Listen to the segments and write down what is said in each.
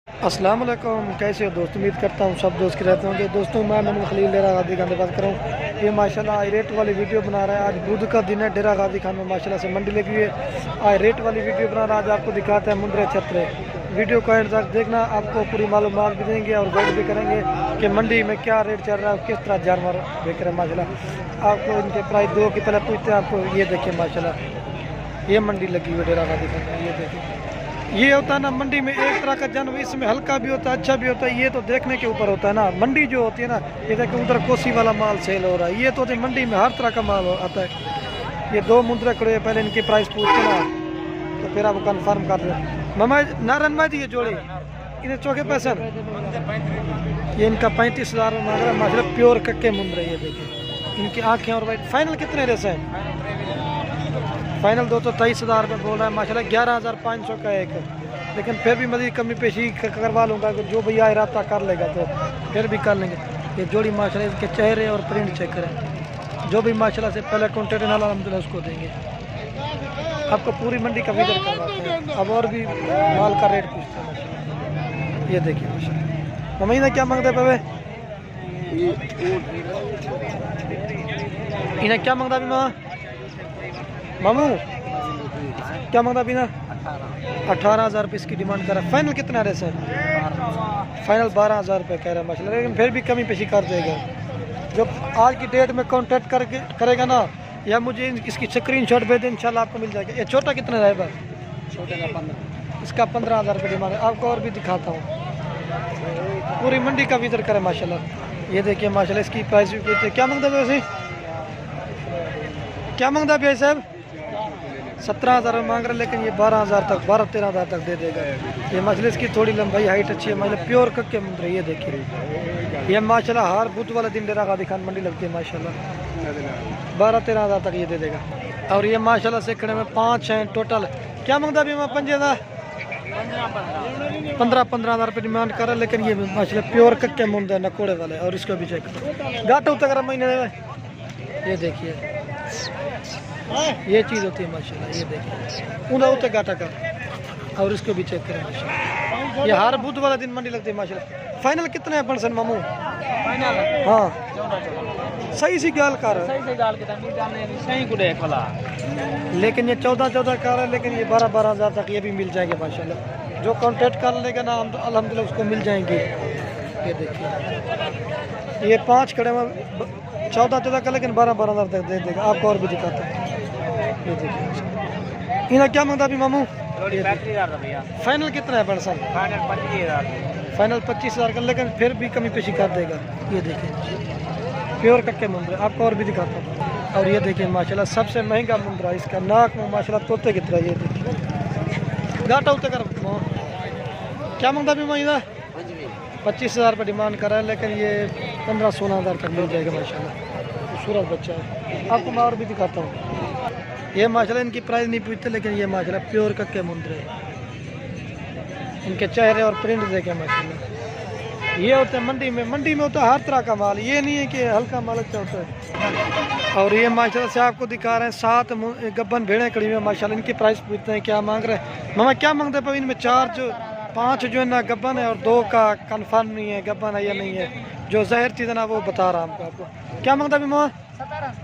अस्सलाम वालेकुम, कैसे हो दोस्त। उम्मीद करता हूँ सब दोस्त के रहते होंगे। दोस्तों मैं मोहम्मद खलील डेरा गाजी खान से बात कर रहा हूँ। ये माशाल्लाह आज रेट वाली वीडियो बना रहा है। आज बुध का दिन है, डेरा गाजी खान में माशाल्लाह से मंडी लगी हुई है। आज रेट वाली वीडियो बना रहा है। आज आपको दिखाते हैं मुंद्रे छतरे। वीडियो को एंड तक देखना, आपको पूरी मालूमात भी देंगे और गाइड भी करेंगे कि मंडी में क्या रेट चल रहा है, किस तरह जानवर बेच रहे हैं। माशाल्लाह आपको इनके प्राइस दो की पहले पूछते हैं। आपको ये देखिए माशाल्लाह ये मंडी लगी हुई है डेरा गाजी खान में। ये देखिए, ये होता है ना मंडी में एक तरह का जानवर, इसमें हल्का भी होता है, अच्छा भी होता है। ये तो देखने के ऊपर होता है ना। मंडी जो होती है ना, ये देखिए उधर कोसी वाला माल सेल हो रहा है। ये तो मंडी में हर तरह का माल आता है। ये दो मुद्रा खड़े, पहले इनकी प्राइस पूछते ना तो फिर आप कंफर्म कर दे। मामा नारायण भाई ये जोड़ी इन्हें चौके पैसे ये इनका 35,000 मांग रहा है। माशाल्लाह प्योर कक्के मुंद्रे। ये देखिए इनकी आंखें और वाइट। फाइनल कितने रेस है? फाइनल 223,000 रुपये बोल रहा है माशाल्लाह। 11,500 का एक, लेकिन फिर भी मजीद कमी पेशी करवा लूँगा। जो भैया इरादा कर लेगा तो फिर भी कर लेंगे। ये जोड़ी माशाल्लाह इसके चेहरे और प्रिंट चेक करें। जो भी माशाल्लाह से पहले कॉन्टेक्ट ना अलहमदुलिल्लाह उसको देंगे। आपको पूरी मंडी का विजिट करवाते हैं। अब और भी माल का रेट पूछते हैं। ये देखिए माशाल्लाह महीना क्या मांगते हैं पे इन्हें क्या मांगता भी मामू क्या मांगता बिना? 18,000 रुपये इसकी डिमांड कर रहा है। फाइनल कितना है सर? फाइनल 12,000 रुपये कह रहा है माशाल्लाह, लेकिन फिर भी कमी पेशी कर देगा। जो आज की डेट में कांटेक्ट करके करेगा ना, या मुझे इसकी स्क्रीनशॉट भेज दें, इंशाल्लाह आपको मिल जाएगा। ये छोटा कितना रहेगा? छोटे का 15। इसका 15,000 रुपये डिमांड है। आपको और भी दिखाता हूँ। पूरी मंडी का विजिट करें माशाल्लाह। ये देखिए माशाल्लाह इसकी प्राइस भी पूछते। क्या मांगता है वैसे? क्या मांगता है भाई साहब? 17,000 मांग रहे, लेकिन ये 12,000 तक 12-13,000 तक दे देगा। ये मछली इसकी थोड़ी लंबाई हाइट अच्छी है, मतलब प्योर कक्के मुंद्रे। ये देखिए ये माशाल्लाह हर बुध वाले दिन डेरा गाजी खान मंडी लगती है माशाल्लाह। 12-13,000 तक ये दे देगा। और ये माशाल्लाह सेकड़े में 5 हैं टोटल। क्या मांगता भी? 15,000 रुपये डिमांड कर रहा है, लेकिन ये माशाल्लाह प्योर कक्के मुंद्रे नकोड़े वाले। और इसको भी चेक करो, घाटा उतर कर महीने। ये देखिए ये चीज़ होती है माशाल्लाह। ये देखिए ऊँधा उतर गाटा का। और इसको भी चेक करें माशाल्लाह। ये हर बुध वाला दिन मंडी लगती है माशाल्लाह। फाइनल कितने हैं परसेंट मामू? फाइनल हाँ सही सी गाल कर लेकिन ये 14-14 कर रहा है, लेकिन ये 12-12,000 तक ये भी मिल जाएंगे माशाल्लाह। जो कांटेक्ट कर लेगा ना अल्हम्दुलिल्लाह उसको मिल जाएंगे। ये देखिए ये 5 खड़े में 14-14 का, लेकिन 12-12,000 तक दे देगा। आपको और भी दिखाता है। ये देखिए इन्हें क्या मांगता अभी मामू? फाइनल कितना है परसेंट? फाइनल 25,000 का, लेकिन फिर भी कमी पेशी कर देगा। ये देखिए प्योर कक्के मुंद्रा। आपको और भी दिखाता हूँ। और ये देखिए माशाल्लाह सबसे महंगा मुंद्रा, इसका नाक में माशाल्लाह तोते की तरह। ये देखिए घाटा उतर कर क्या मांगता भी महीना? 25,000 रुपये डिमांड कर रहा है, लेकिन ये 15-16,000 तक मिल जाएगा माशाल्लाह। खूबसूरत बच्चा है। आपको मैं और भी दिखाता हूँ। ये माशाल्लाह इनकी प्राइस नहीं पूछते, लेकिन ये माशाल्लाह प्योर कक्के मुंद्रे। इनके चेहरे और प्रिंट देखे माशाल्लाह। ये होते हैं मंडी में होता है हर तरह का माल। ये नहीं है कि हल्का माल अच्छा होता है। और ये माशाल्लाह से आपको दिखा रहे हैं 7 गब्बन भेड़ें खड़ी हुई है माशाल्लाह। इनकी प्राइस पूछते हैं क्या मांग रहे हैं। मामा क्या मांगते हैं? इनमें 5 जो है ना गब्बन है, और 2 का कंफर्म नहीं है गब्बन है या नहीं है। जो ज़ाहिर चीज़ है ना वो बता रहा हूँ आपको। क्या मांगता है मामा?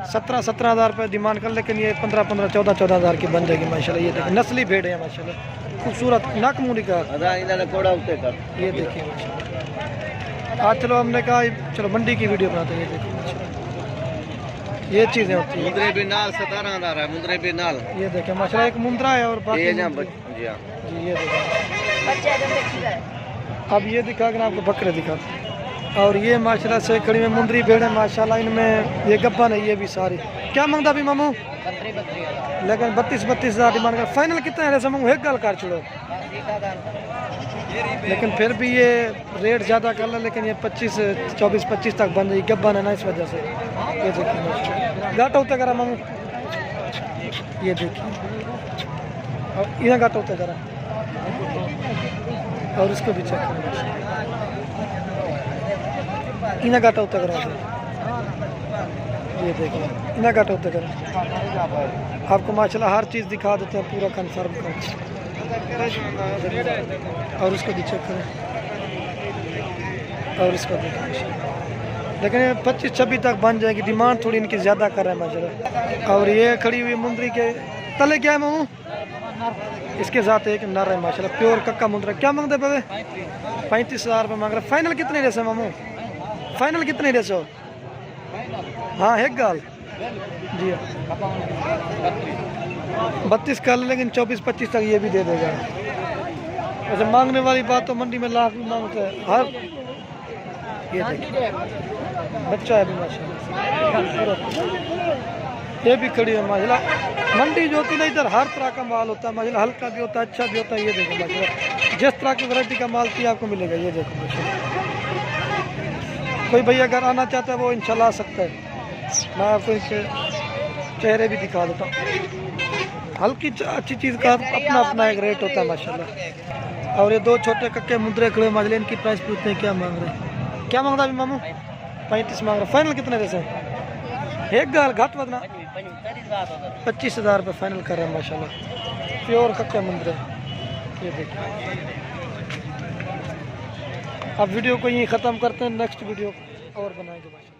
17,000 रुपये डिमांड कर, लेकिन ये 15-15, 14-14,000 की बन जाएगी माशाल्लाह। ये देखिए नस्ली भेड़ है माशाल्लाह, खूबसूरत नक मुड़ी का। ये देखिए माशाल्लाह। आज चलो हमने कहा चलो मंडी की वीडियो बनाते हैं। ये देखिए माशाल्लाह ये चीज़ें होती हैं। 17,000 है मुंद्रे भी नाल। ये देखिए माशाल्लाह एक मुंद्रा है और बाकी ये देखिए। अब ये दिखा कर आपको बकरे दिखाते हैं। और ये माशाल्लाह से खड़ी में मुंद्री भेड़ है माशाल्लाह। इनमें ये गब्बन है ये भी सारी। क्या मांगता भी मामू? लेकिन 32,000 डिमांड कर। फाइनल कितना है ऐसा मामू? एक गल कर छोड़ो, लेकिन फिर भी ये रेट ज़्यादा कर ले, लेकिन ये 24-25 तक बन जाएगी। गब्बन है ना इस वजह से। ये देखिए घाटा उतर करा मामू। ये देखिए और इन्हें घाटा उतर करा। और इसको भी चेक करें, इन्हें घाटा उतर करा। ये देखिए इन्हें घाटा उतर करा। आपको माशाल्लाह हर चीज़ दिखा देते हैं पूरा कंफर्म कर। और उसको भी चेक करें। और इसका देखो माशाल्लाह, लेकिन 25-26 तक बन जाएगी। डिमांड थोड़ी इनकी ज़्यादा कर रहा है माशाल्लाह। और ये खड़ी हुई मुंदरी के तले क्या है मामू? इसके साथ एक नर है माशाल्लाह, प्योर कक्का मुंदरा। क्या मांगते पे? 35,000 रुपये मांग रहे। फाइनल कितने रेस है मामू? फाइनल कितने रेस हो? हाँ एक गाल जी हाँ 32 कर, लेकिन 24-25 तक ये भी दे देगा। वैसे मांगने वाली बात तो मंडी में लाख भी मांगते हैं हर। ये देखिए बच्चा है भी माशाल्लाह। ये भी खड़ी है माशाल्लाह। मंडी जो होती है ना इधर हर तरह का माल होता है माशाल्लाह, हल्का भी होता है, अच्छा भी होता है। ये देखो माशाल्लाह, जिस तरह की वैरायटी का माल चाहिए आपको मिलेगा। ये देखो माशाल्लाह, कोई भैया अगर आना चाहता है वो इंशाल्लाह आ सकता है। मैं आपको इनके चेहरे भी दिखा देता हूँ। हल्की अच्छी चीज़ का अपना अपना एक रेट होता है माशाल्लाह। और ये दो छोटे कक्के मुंदरे खड़े माशाल्लाह, इनकी प्राइस पूछते हैं क्या मांग रहे हैं। क्या मांगता अभी मामू? 35 मांग रहे। फाइनल कितने रेस है? एक गाल घाट बदना 25,000 रुपये फाइनल कर रहे हैं माशाल्लाह, प्योर कक्के मुंदरे। ये देखिए, अब वीडियो को यहीं ख़त्म करते हैं, नेक्स्ट वीडियो और बनाएंगे माशाल्लाह।